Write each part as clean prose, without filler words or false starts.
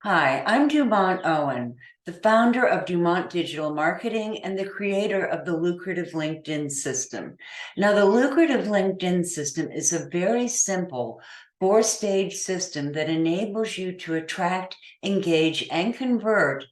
Hi, I'm Dumont Owen, the founder of Dumont Digital Marketing and the creator of the Lucrative LinkedIn system. Now, the Lucrative LinkedIn system is a very simple four-stage system that enables you to attract, engage, and convert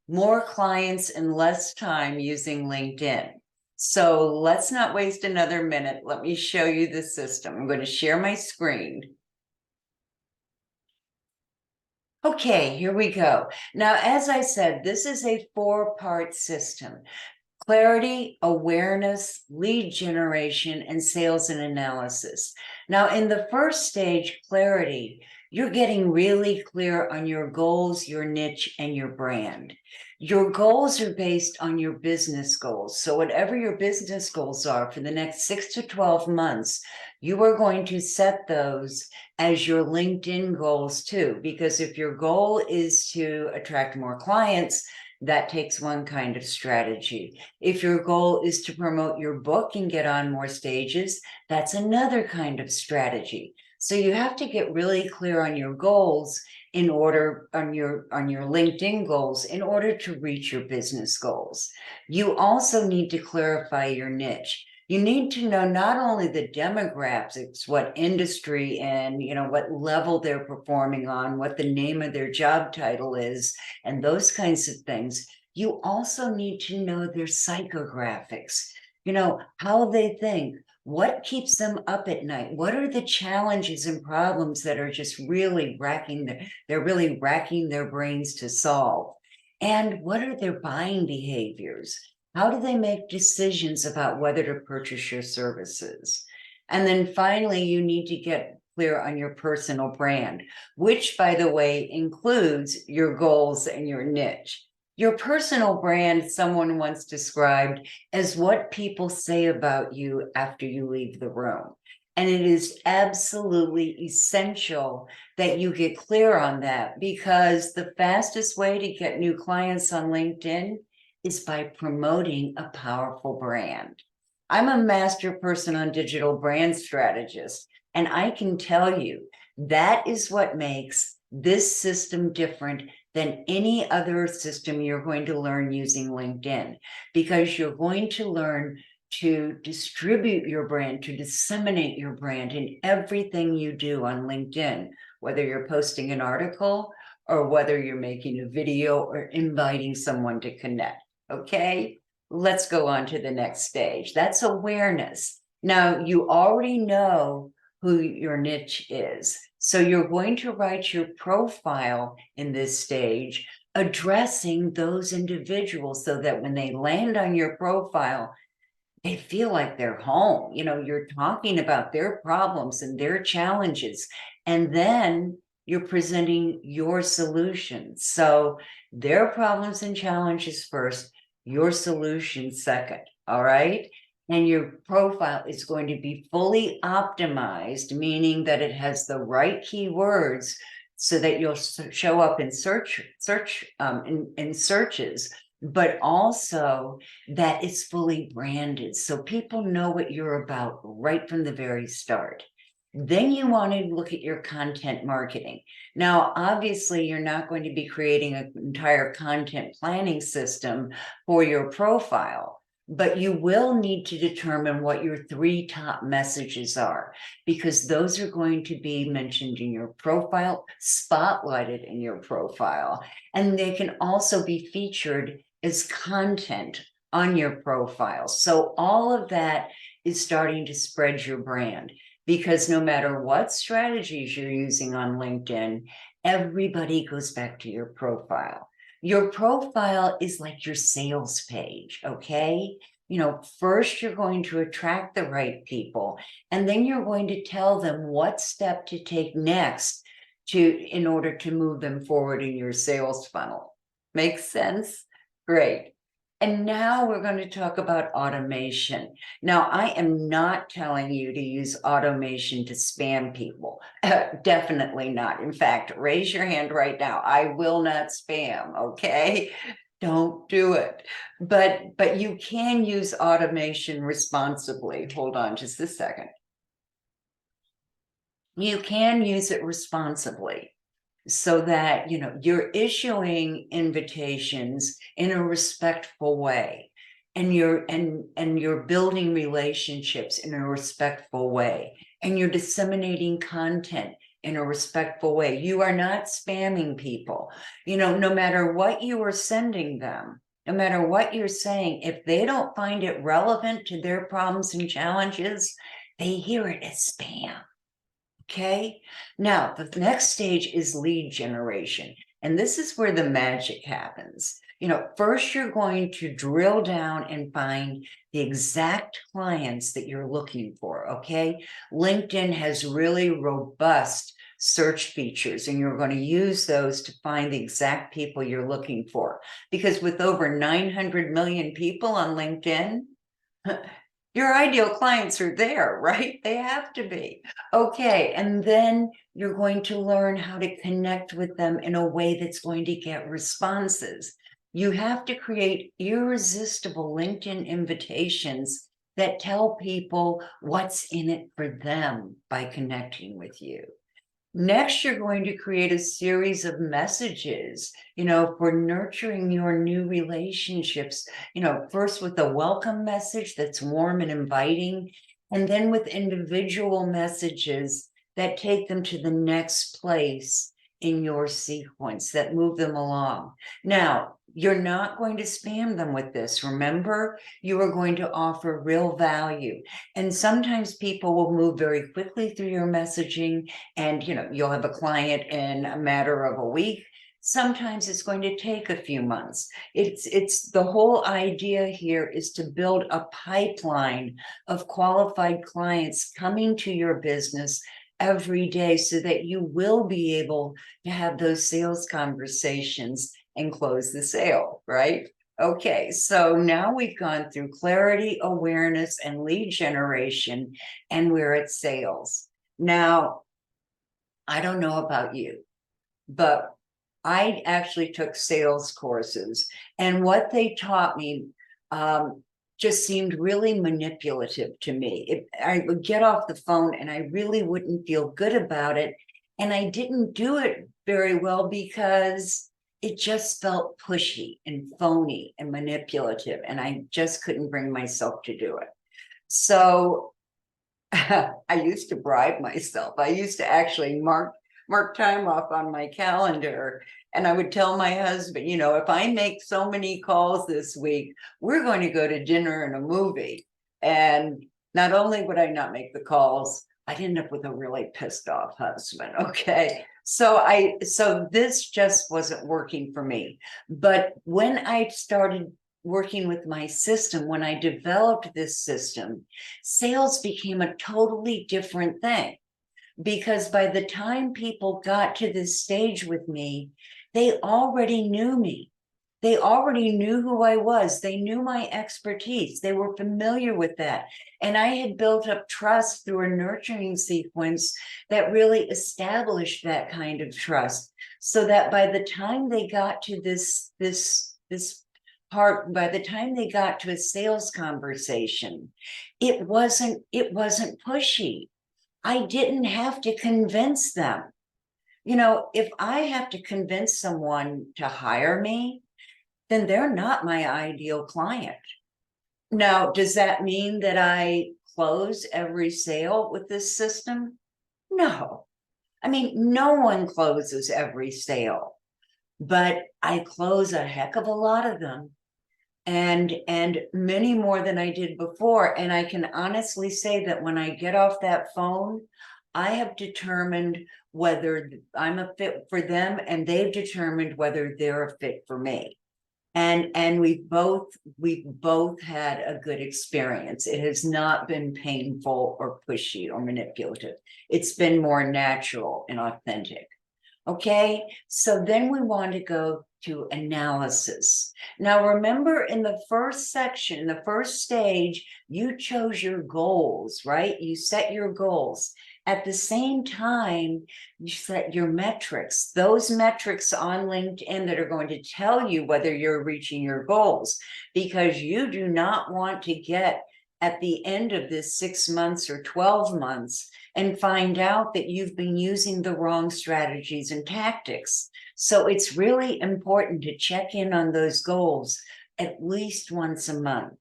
more clients in less time using LinkedIn. So let's not waste another minute. Let me show you the system. I'm going to share my screen. Okay, here we go. Now, as I said, this is a four-part system: clarity, awareness, lead generation, and sales and analysis. Now, in the first stage, clarity, you're getting really clear on your goals, your niche, and your brand. Your goals are based on your business goals. So whatever your business goals are for the next 6 to 12 months, you are going to set those as your LinkedIn goals too. Because if your goal is to attract more clients, that takes one kind of strategy. If your goal is to promote your book and get on more stages, that's another kind of strategy. So you have to get really clear on your goals in order on your LinkedIn goals in order to reach your business goals. You also need to clarify your niche. You need to know not only the demographics, what industry and what level they're performing on, what the name of their job title is, and those kinds of things. You also need to know their psychographics, how they think, what keeps them up at night, what are the challenges and problems that are just really they're really racking their brains to solve, and what are their buying behaviors, how do they make decisions about whether to purchase your services. And then finally, you need to get clear on your personal brand, which, by the way, includes your goals and your niche. Your personal brand, someone once described as what people say about you after you leave the room. And it is absolutely essential that you get clear on that, because the fastest way to get new clients on LinkedIn is by promoting a powerful brand. I'm a master person on digital brand strategist, and I can tell you that is what makes this system different than any other system you're going to learn using LinkedIn, because you're going to learn to distribute your brand, to disseminate your brand in everything you do on LinkedIn, whether you're posting an article or whether you're making a video or inviting someone to connect. Okay, let's go on to the next stage. That's awareness. Now, you already know who your niche is. So you're going to write your profile in this stage, addressing those individuals so that when they land on your profile, they feel like they're home. You're talking about their problems and their challenges, and then you're presenting your solutions. So their problems and challenges first, your solutions second. All right. And your profile is going to be fully optimized, meaning that it has the right keywords so that you'll show up in in searches, but also that it's fully branded so people know what you're about right from the very start. Then you want to look at your content marketing. Now, obviously, you're not going to be creating an entire content planning system for your profile, but you will need to determine what your 3 top messages are, because those are going to be mentioned in your profile, spotlighted in your profile, and they can also be featured as content on your profile. So all of that is starting to spread your brand, because no matter what strategies you're using on LinkedIn, everybody goes back to your profile. Your profile is like your sales page, okay? First you're going to attract the right people, and then you're going to tell them what step to take next in order to move them forward in your sales funnel. Makes sense? Great. And now we're going to talk about automation. Now, I am not telling you to use automation to spam people. Definitely not. In fact, raise your hand right now. I will not spam, okay? Don't do it. But you can use automation responsibly. Hold on just a second. You can use it responsibly. so that, you know, you're issuing invitations in a respectful way, and you're building relationships in a respectful way, and you're disseminating content in a respectful way. You are not spamming people. You know, no matter what you are sending them, no matter what you're saying, if they don't find it relevant to their problems and challenges, they hear it as spam. Okay, now the next stage is lead generation. And this is where the magic happens. You know, first you're going to drill down and find the exact clients that you're looking for. Okay, LinkedIn has really robust search features, and you're going to use those to find the exact people you're looking for. Because with over 900 million people on LinkedIn, your ideal clients are there, right? They have to be. Okay, and then you're going to learn how to connect with them in a way that's going to get responses. You have to create irresistible LinkedIn invitations that tell people what's in it for them by connecting with you. Next, you're going to create a series of messages, you know, for nurturing your new relationships, you know, first with a welcome message that's warm and inviting, and then with individual messages that take them to the next place in your sequence, that move them along. Now, you're not going to spam them with this. Remember, you are going to offer real value. And sometimes people will move very quickly through your messaging, and you know, you'll have a client in a matter of a week. Sometimes it's going to take a few months. It's the whole idea here is to build a pipeline of qualified clients coming to your business every day, so that you will be able to have those sales conversations and close the sale, right? Okay, so now we've gone through clarity, awareness, and lead generation, and we're at sales. Now, I don't know about you, but I actually took sales courses, and what they taught me just seemed really manipulative to me. I would get off the phone and I really wouldn't feel good about it. And I didn't do it very well because it just felt pushy and phony and manipulative, and I just couldn't bring myself to do it. So I used to bribe myself. I used to actually mark time off on my calendar, and I would tell my husband, you know, if I make so many calls this week, we're going to go to dinner and a movie. And not only would I not make the calls, I'd end up with a really pissed off husband. Okay, so this just wasn't working for me. But when I started working with my system, when I developed this system, sales became a totally different thing. Because by the time people got to this stage with me, they already knew me. They already knew who I was. They knew my expertise. They were familiar with that. And I had built up trust through a nurturing sequence that really established that kind of trust. So that by the time they got to this part, by the time they got to a sales conversation, it wasn't pushy. I didn't have to convince them. You know, if I have to convince someone to hire me, then they're not my ideal client. Now, does that mean that I close every sale with this system? No. I mean, no one closes every sale, but I close a heck of a lot of them, and many more than I did before. And I can honestly say that when I get off that phone, I have determined whether I'm a fit for them, and they've determined whether they're a fit for me. And we've both had a good experience. It has not been painful or pushy or manipulative. It's been more natural and authentic. Okay, so then we want to go to analysis. Now, remember, in the first section, in the first stage, you chose your goals, right? You set your goals. At the same time, you set your metrics, those metrics on LinkedIn that are going to tell you whether you're reaching your goals, because you do not want to get at the end of this 6 months or 12 months and find out that you've been using the wrong strategies and tactics. So it's really important to check in on those goals at least once a month.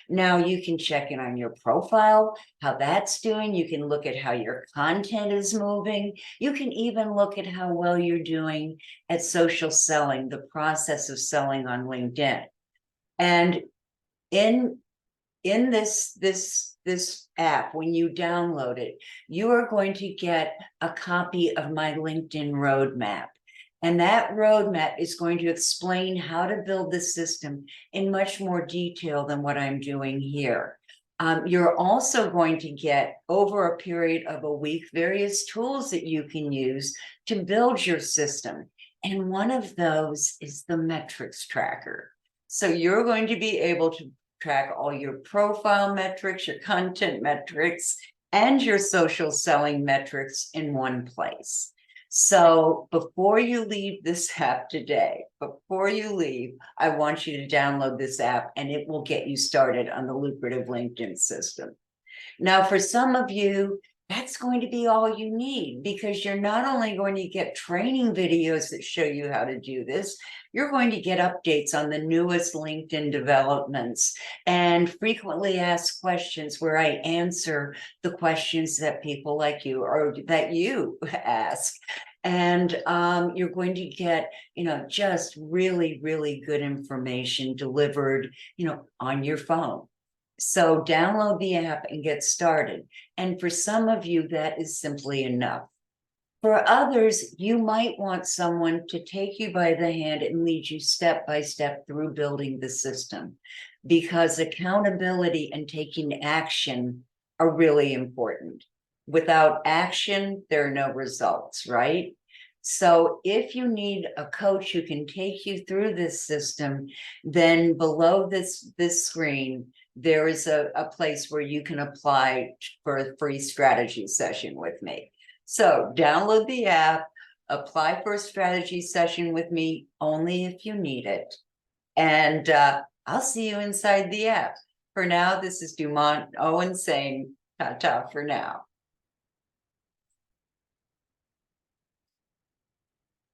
Now you can check in on your profile, how that's doing. You can look at how your content is moving. You can even look at how well you're doing at social selling, the process of selling on LinkedIn. And in this app, when you download it, you are going to get a copy of my LinkedIn roadmap. And that roadmap is going to explain how to build the system in much more detail than what I'm doing here. You're also going to get, over a period of a week, various tools that you can use to build your system. And one of those is the metrics tracker. So you're going to be able to track all your profile metrics, your content metrics, and your social selling metrics in one place. So before you leave this app today, before you leave, I want you to download this app and it will get you started on the Lucrative LinkedIn system. Now, for some of you, that's going to be all you need, because you're not only going to get training videos that show you how to do this, you're going to get updates on the newest LinkedIn developments and frequently asked questions where I answer the questions that people like you or that you ask. And you're going to get, just really, really good information delivered, on your phone. So download the app and get started. And for some of you, that is simply enough. For others, you might want someone to take you by the hand and lead you step by step through building the system, because accountability and taking action are really important. Without action, there are no results, right? So if you need a coach who can take you through this system, then below this screen, there is a place where you can apply for a free strategy session with me. So download the app, apply for a strategy session with me only if you need it. And I'll see you inside the app. For now, this is Dumont Owen saying ta-ta for now.